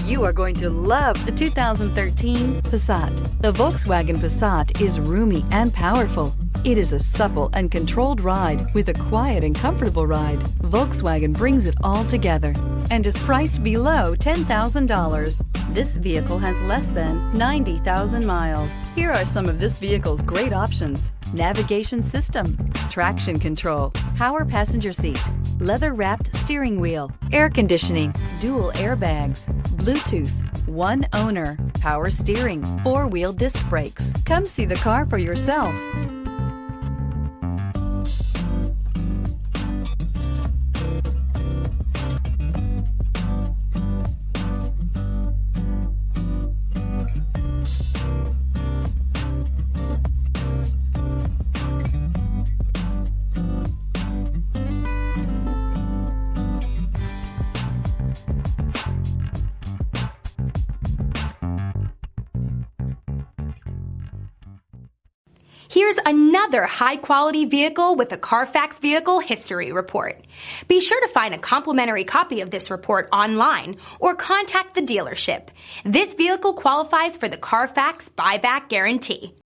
You are going to love the 2013 Passat. The Volkswagen Passat is roomy and powerful. It is a supple and controlled ride with a quiet and comfortable ride. Volkswagen brings it all together and is priced below $10,000. This vehicle has less than 90,000 miles. Here are some of this vehicle's great options: navigation system, traction control, power passenger seat, leather-wrapped steering wheel, air conditioning, dual airbags, Bluetooth, one owner, power steering, four-wheel disc brakes. Come see the car for yourself. Here's another high-quality vehicle with a Carfax Vehicle History Report. Be sure to find a complimentary copy of this report online or contact the dealership. This vehicle qualifies for the Carfax Buyback Guarantee.